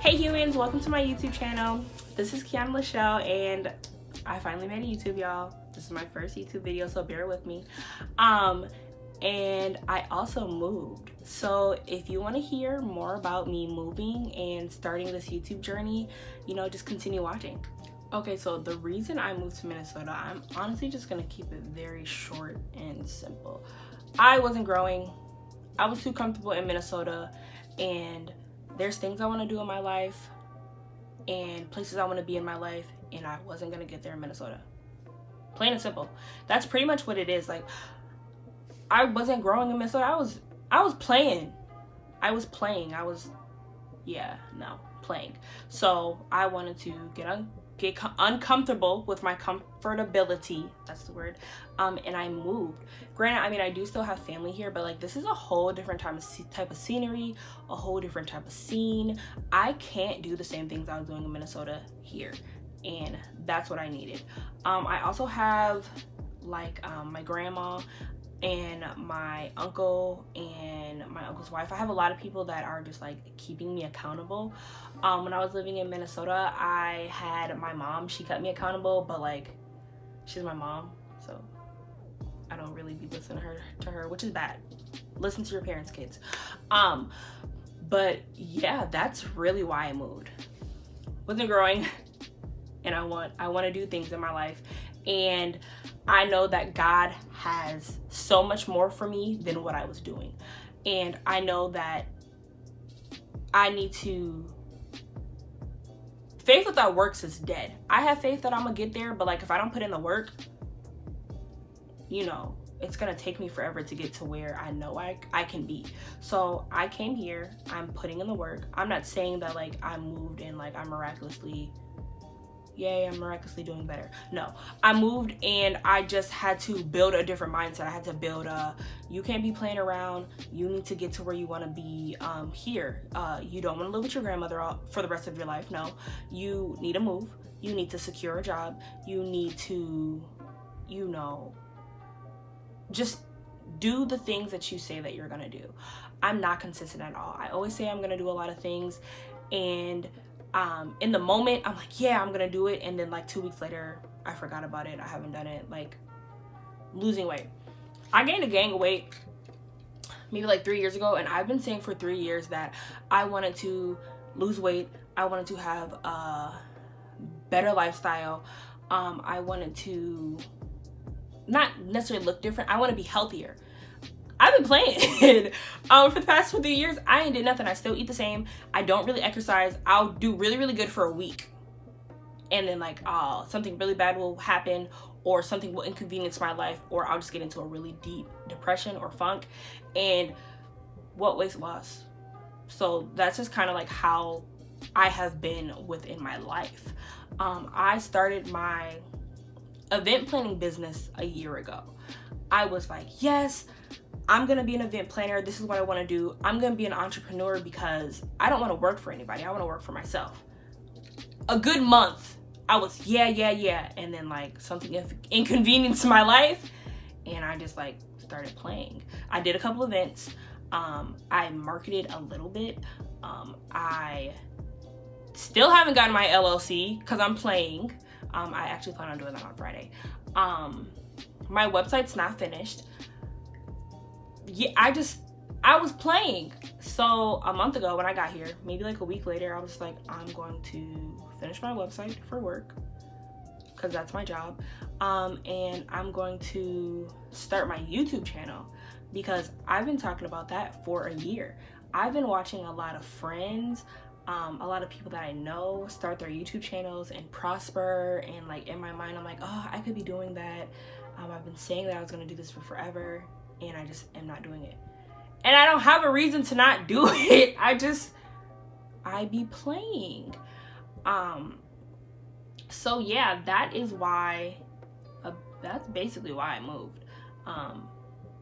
Hey humans, welcome to my YouTube channel. This is Kiana Lachelle and I finally made a YouTube, y'all. This is my first YouTube video, so bear with me. And I also moved. So if you want to hear more about me moving and starting this YouTube journey, just continue watching. Okay, so the reason I moved to Minnesota, I'm honestly just gonna keep it very short and simple. I wasn't growing. I was too comfortable in Minnesota, and there's things I want to do in my life and places I want to be in my life, and I wasn't gonna get there in Minnesota. Plain and simple. That's pretty much what it is. Like, I wasn't growing in Minnesota. I was playing. Playing. So I wanted to get uncomfortable with my comfortability, that's the word, and I moved. Granted, I do still have family here, but like, this is a whole different type of scenery, a whole different type of scene. I can't do the same things I was doing in Minnesota here, and that's what I needed. I also have like my grandma and my uncle and my uncle's wife. I have a lot of people that are just like keeping me accountable. When I was living in Minnesota, I had my mom. She kept me accountable, but like, she's my mom, so I don't really be listening to her, which is bad. Listen to your parents, kids. But yeah, that's really why I moved. Wasn't growing, and I want to do things in my life, and I know that God has so much more for me than what I was doing. And I know that I need to... Faith without works is dead. I have faith that I'm gonna get there, but like, if I don't put in the work, it's gonna take me forever to get to where I know I can be. So I came here, I'm putting in the work. I'm not saying that like I moved and like I'm miraculously doing better. No, I moved and I just had to build a different mindset. I had to build you can't be playing around. You need to get to where you want to be here. You don't want to live with your grandmother for the rest of your life. No, you need to move. You need to secure a job. You need to, just do the things that you say that you're gonna do. I'm not consistent at all. I always say I'm gonna do a lot of things, and in the moment I'm like, yeah, I'm gonna do it, and then like 2 weeks later I forgot about it. I haven't done it. Like, losing weight, I gained a gang of weight maybe like 3 years ago, and I've been saying for 3 years that I wanted to lose weight. I wanted to have a better lifestyle. I wanted to not necessarily look different. I want to be healthier. I've been playing for the past 2 years. I ain't did nothing. I still eat the same. I don't really exercise. I'll do really, really good for a week, and then like, something really bad will happen, or something will inconvenience my life, or I'll just get into a really deep depression or funk. And what weight loss? So that's just kind of like how I have been within my life. I started my event planning business a year ago. I was like, yes, I'm gonna be an event planner. This is what I want to do. I'm gonna be an entrepreneur because I don't want to work for anybody. I want to work for myself. A good month, I was yeah, and then like something inconvenienced my life, and I just like started playing. I did a couple events. I marketed a little bit. I still haven't gotten my LLC because I'm playing. I actually plan on doing that on Friday. My website's not finished. Yeah, I was playing. So a month ago when I got here, maybe like a week later, I was like, I'm going to finish my website for work because that's my job. And I'm going to start my YouTube channel because I've been talking about that for a year. I've been watching a lot of friends, a lot of people that I know start their YouTube channels and prosper, and like in my mind I'm like, oh, I could be doing that. I've been saying that I was gonna do this for forever, and I just am not doing it, and I don't have a reason to not do it. I be playing. So yeah, that is why that's basically why I moved.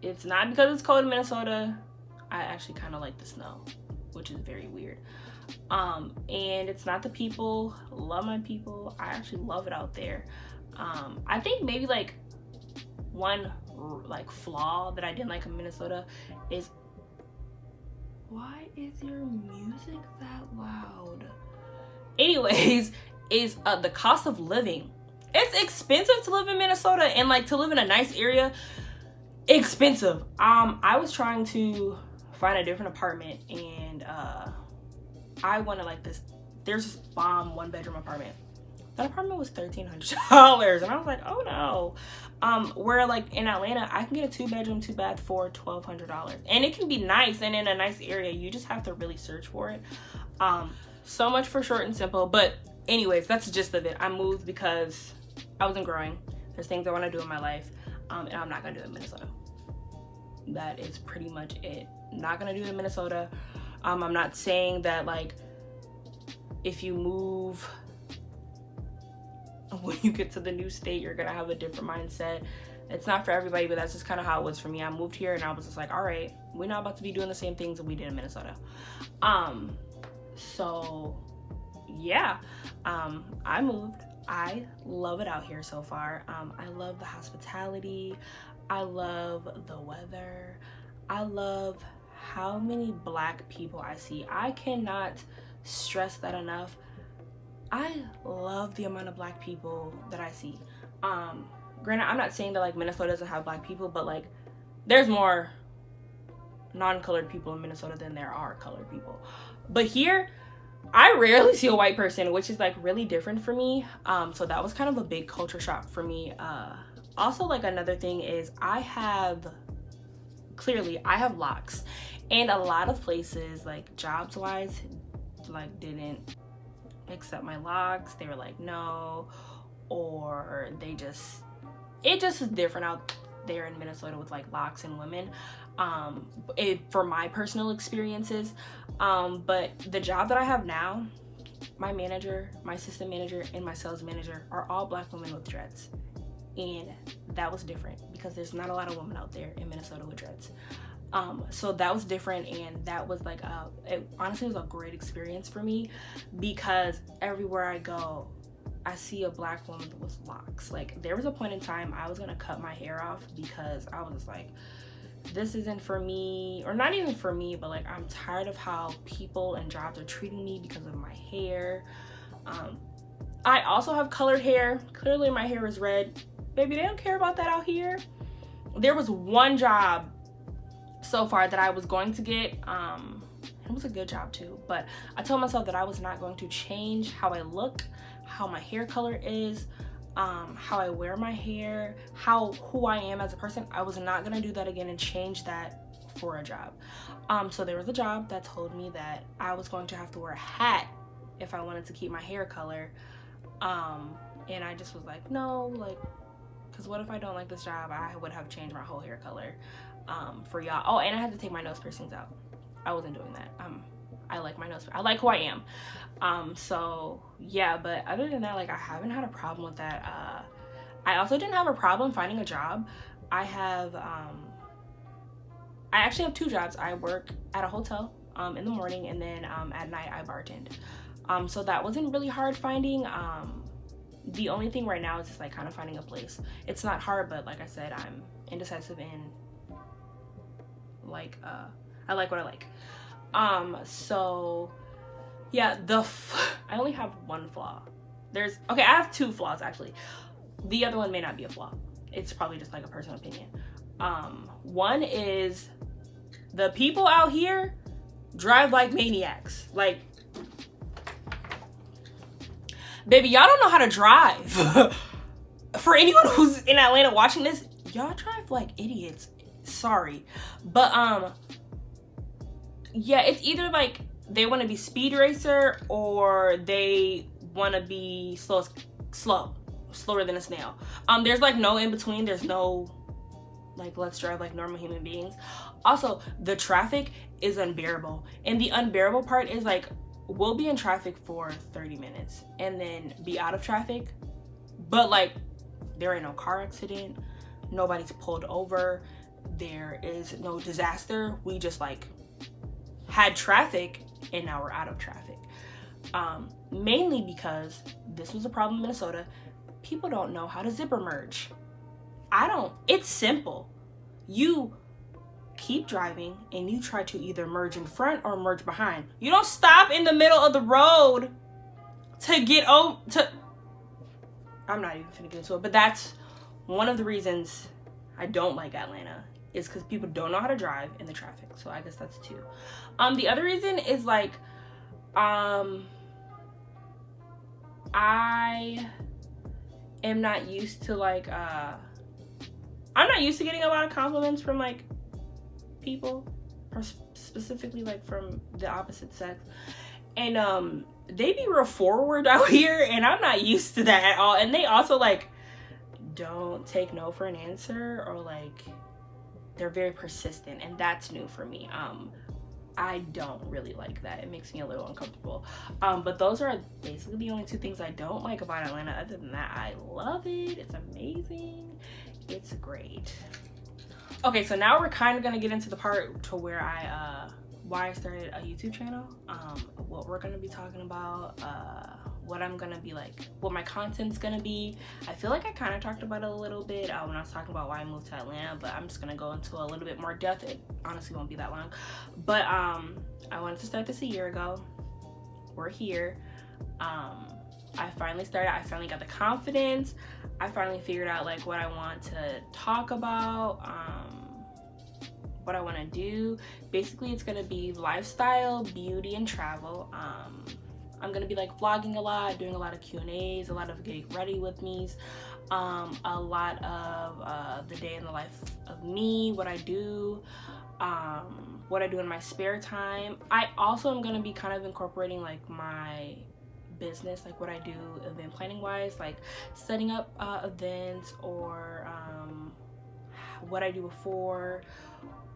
It's not because it's cold in Minnesota. I actually kind of like the snow, which is very weird. And it's not the people. Love my people. I actually love it out there. I think maybe like one like flaw that I didn't like in Minnesota is, why is your music that loud? anyways, is the cost of living. It's expensive to live in Minnesota, and like to live in a nice area, expensive. I was trying to find a different apartment, and I wanted like this. There's this bomb 1-bedroom apartment. That apartment was $1,300, and I was like, oh no. Where like in Atlanta, I can get a 2-bedroom, 2-bath for $1,200, and it can be nice and in a nice area. You just have to really search for it. So much for short and simple. But anyways, that's the gist of it. I moved because I wasn't growing. There's things I want to do in my life, and I'm not gonna do it in Minnesota. That is pretty much it. Not gonna do it in Minnesota. I'm not saying that like if you move, when you get to the new state, you're gonna have a different mindset. It's not for everybody, but that's just kind of how it was for me. I moved here and I was just like, all right, we're not about to be doing the same things that we did in Minnesota. So yeah, I moved. I love it out here so far. I love the hospitality. I love the weather. I love how many Black people I see. I cannot stress that enough. I love the amount of Black people that I see. Granted, I'm not saying that like Minnesota doesn't have Black people, but like there's more non-colored people in Minnesota than there are colored people. But here, I rarely see a white person, which is like really different for me. So that was kind of a big culture shock for me. Also, like another thing is I have locks, and a lot of places like jobs wise like didn't accept my locks. They were like no, or it just is different out there in Minnesota with like locks and women, for my personal experiences. But the job that I have now, my manager, my assistant manager, and my sales manager are all Black women with dreads, and that was different because there's not a lot of women out there in Minnesota with dreads. So that was different, and that was like it honestly was a great experience for me, because everywhere I go I see a Black woman with locks. Like there was a point in time I was gonna cut my hair off because I was just like, this isn't for me, or not even for me, but like I'm tired of how people and jobs are treating me because of my hair. I also have colored hair. Clearly my hair is red. Baby, they don't care about that out here. There was one job so far that I was going to get, it was a good job too, but I told myself that I was not going to change how I look, how my hair color is, how I wear my hair, who I am as a person. I was not gonna do that again and change that for a job. So there was a job that told me that I was going to have to wear a hat if I wanted to keep my hair color, and I just was like, no, like, because what if I don't like this job? I would have changed my whole hair color for y'all. Oh, and I had to take my nose piercings out. I wasn't doing that. I like my nose. I like who I am. So yeah, but other than that, like I haven't had a problem with that. I also didn't have a problem finding a job. I actually have 2 jobs. I work at a hotel in the morning, and then at night I bartend. So that wasn't really hard finding. The only thing right now is just like kind of finding a place. It's not hard, but like I said, I'm indecisive and like I like what I like. So yeah, I only have one flaw. I have 2 flaws actually. The other one may not be a flaw. It's probably just like a personal opinion. One is the people out here drive like maniacs. Like, baby, y'all don't know how to drive. For anyone who's in Atlanta watching this, y'all drive like idiots. Sorry. But yeah, it's either like they want to be speed racer or they want to be slower than a snail. There's like no in between. There's no like let's drive like normal human beings. Also, the traffic is unbearable, and the unbearable part is like we'll be in traffic for 30 minutes and then be out of traffic, but like there ain't no car accident, nobody's pulled over, there is no disaster. We just like had traffic and now we're out of traffic. Mainly because this was a problem in Minnesota. People don't know how to zipper merge. It's simple. You keep driving and you try to either merge in front or merge behind. You don't stop in the middle of the road to get over to. I'm not even finna get into it, but that's one of the reasons I don't like Atlanta, is because people don't know how to drive in the traffic. So I guess that's two. The other reason is like, I am not used to like, I'm not used to getting a lot of compliments from like people, or specifically like from the opposite sex. And they be real forward out here, and I'm not used to that at all. And they also like don't take no for an answer, or like they're very persistent, and that's new for me. I don't really like that. It makes me a little uncomfortable. But those are basically the only two things I don't like about Atlanta. Other than that, I love it. It's amazing. It's great. Okay, so now we're kind of gonna get into the part to where why I started a YouTube channel, what we're gonna be talking about, what I'm gonna be like, what my content's gonna be. I feel like I kind of talked about it a little bit when I was talking about why I moved to Atlanta, but I'm just gonna go into a little bit more depth. It honestly won't be that long, but I wanted to start this a year ago. We're here. I finally started. I finally got the confidence. I finally figured out like what I want to talk about, what I want to do. Basically, it's gonna be lifestyle, beauty, and travel. I'm gonna be like vlogging a lot, doing a lot of Q&As, a lot of getting ready with me's, a lot of the day in the life of me, what I do, what I do in my spare time. I also am gonna be kind of incorporating like my business, like what I do event planning wise, like setting up events, or what I do before,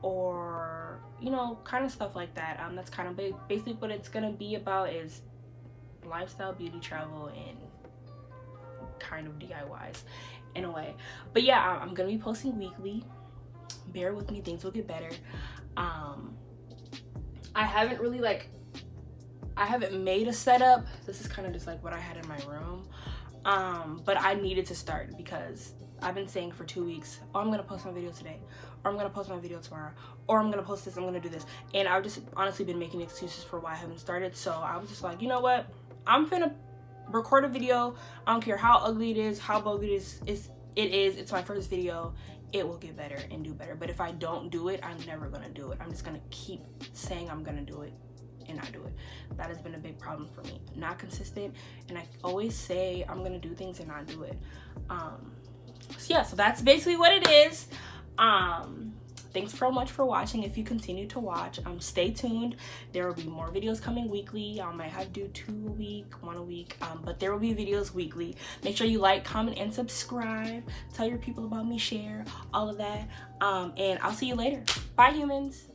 or you know, kind of stuff like that. That's kind of basically what it's gonna be about, is lifestyle, beauty, travel, and kind of DIYs in a way. But yeah, I'm gonna be posting weekly. Bear with me, things will get better. I haven't really like, I haven't made a setup. This is kind of just like what I had in my room, but I needed to start because I've been saying for 2 weeks, oh, I'm gonna post my video today, or I'm gonna post my video tomorrow, or I'm gonna post this, I'm gonna do this, and I've just honestly been making excuses for why I haven't started. So I was just like, you know what, I'm finna record a video. I don't care how ugly it is, how bogus it is. It's my first video. It will get better and do better. But if I don't do it, I'm never gonna do it. I'm just gonna keep saying I'm gonna do it and not do it. That has been a big problem for me. Not consistent, and I always say I'm gonna do things and not do it. So yeah, so that's basically what it is. Thanks so much for watching. If you continue to watch, stay tuned. There will be more videos coming weekly. I might have to do 2 a week, 1 a week, but there will be videos weekly. Make sure you like, comment, and subscribe. Tell your people about me, share all of that, and I'll see you later. Bye, humans.